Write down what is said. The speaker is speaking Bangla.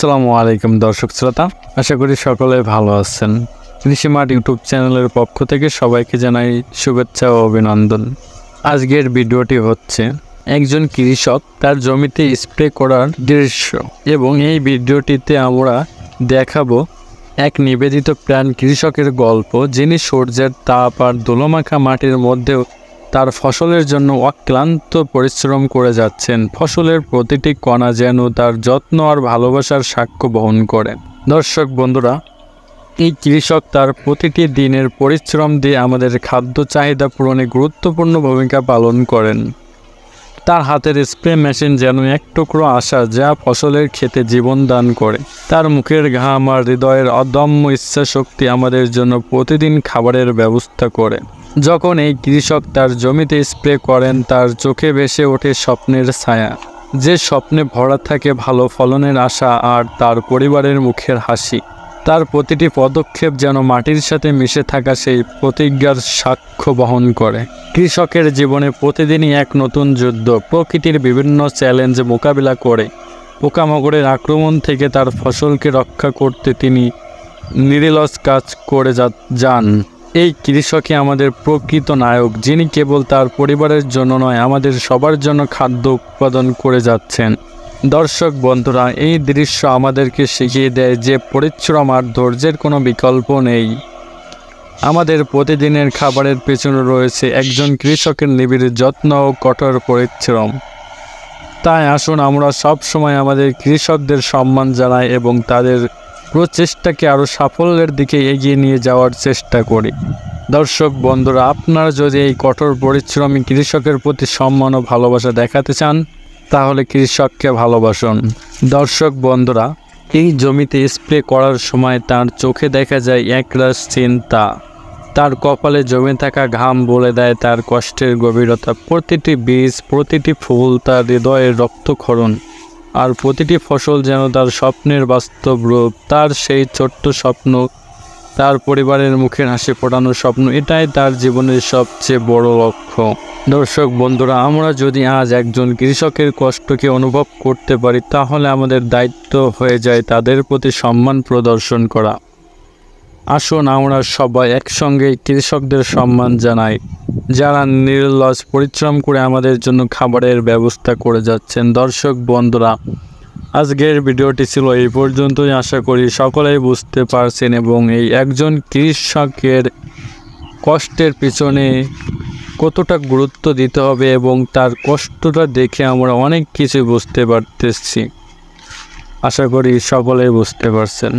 আসসালামু আলাইকুম দর্শক শ্রোতা, আশা করি সকলে ভালো আছেন। কৃষি মাঠ ইউটিউব চ্যানেলের পক্ষ থেকে সবাইকে জানাই শুভেচ্ছা ও অভিনন্দন। আজকের ভিডিওটি হচ্ছে একজন কৃষক তার জমিতে স্প্রে করার দৃশ্য, এবং এই ভিডিওটিতে আমরা দেখাবো এক নিবেদিত প্রাণ কৃষকের গল্প, যিনি সূর্যের তাপ আর ধুলোমাখা মাটির মধ্যেও তার ফসলের জন্য অক্লান্ত পরিশ্রম করে যাচ্ছেন। ফসলের প্রতিটি কণা যেন তার যত্ন আর ভালোবাসার সাক্ষ্য বহন করে। দর্শক বন্ধুরা, এই কৃষক তার প্রতিটি দিনের পরিশ্রম দিয়ে আমাদের খাদ্য চাহিদা পূরণে গুরুত্বপূর্ণ ভূমিকা পালন করেন। তার হাতের স্প্রে মেশিন যেন এক টুকরো আশা, যা ফসলের ক্ষেতে জীবন দান করে। তার মুখের ঘাম আর হৃদয়ের অদম্য ইচ্ছাশক্তি আমাদের জন্য প্রতিদিন খাবারের ব্যবস্থা করে। যখন এই কৃষক তার জমিতে স্প্রে করেন, তার চোখে ভেসে ওঠে স্বপ্নের ছায়া, যে স্বপ্নে ভরা থাকে ভালো ফলনের আশা আর তার পরিবারের মুখের হাসি। তার প্রতিটি পদক্ষেপ যেন মাটির সাথে মিশে থাকা সেই প্রতিজ্ঞার সাক্ষ্য বহন করে। কৃষকের জীবনে প্রতিদিনই এক নতুন যুদ্ধ। প্রকৃতির বিভিন্ন চ্যালেঞ্জ মোকাবিলা করে পোকামাকড়ের আক্রমণ থেকে তার ফসলকে রক্ষা করতে তিনি নিরলস কাজ করে যান। এই কৃষকই আমাদের প্রকৃত নায়ক, যিনি কেবল তার পরিবারের জন্য নয়, আমাদের সবার জন্য খাদ্য উৎপাদন করে যাচ্ছেন। দর্শক বন্ধুরা, এই দৃশ্য আমাদেরকে শিখিয়ে দেয় যে পরিশ্রম আর ধৈর্যের কোনো বিকল্প নেই। আমাদের প্রতিদিনের খাবারের পেছনে রয়েছে একজন কৃষকের নিবিড় যত্ন ও কঠোর পরিশ্রম। তাই আসুন আমরা সব সময় আমাদের কৃষকদের সম্মান জানাই এবং তাদের প্রচেষ্টাকে আরও সাফল্যের দিকে এগিয়ে নিয়ে যাওয়ার চেষ্টা করি। দর্শক বন্ধুরা, আপনারা যদি এই কঠোর পরিশ্রমী কৃষকের প্রতি সম্মান ও ভালোবাসা দেখাতে চান, তাহলে কৃষককে ভালোবাসুন। দর্শক বন্ধুরা, এই জমিতে স্প্রে করার সময় তার চোখে দেখা যায় একরাশ চিন্তা। তার কপালে জমে থাকা ঘাম বলে দেয় তার কষ্টের গভীরতা। প্রতিটি বীজ, প্রতিটি ফুল তার হৃদয়ের রক্তক্ষরণ, আর প্রতিটি ফসল যেন তার স্বপ্নের বাস্তব রূপ। তার সেই ছোট্ট স্বপ্ন, তার পরিবারের মুখের হাসি ফোটানো স্বপ্ন, এটাই তার জীবনের সবচেয়ে বড় লক্ষ্য। দর্শক বন্ধুরা, আমরা যদি আজ একজন কৃষকের কষ্টকে অনুভব করতে পারি, তাহলে আমাদের দায়িত্ব হয়ে যায় তাদের প্রতি সম্মান প্রদর্শন করা। আসুন আমরা সবাই একসঙ্গে কৃষকদের সম্মান জানাই, যারা নিরলস পরিশ্রম করে আমাদের জন্য খাবারের ব্যবস্থা করে যাচ্ছেন। দর্শক বন্ধুরা, আজকের ভিডিওটি ছিল এই পর্যন্তই। আশা করি সকলেই বুঝতে পারছেন এবং এই একজন কৃষকের কষ্টের পিছনে কতটা গুরুত্ব দিতে হবে এবং তার কষ্টটা দেখে আমরা অনেক কিছু বুঝতে পারতেছি। আশা করি সকলেই বুঝতে পারছেন।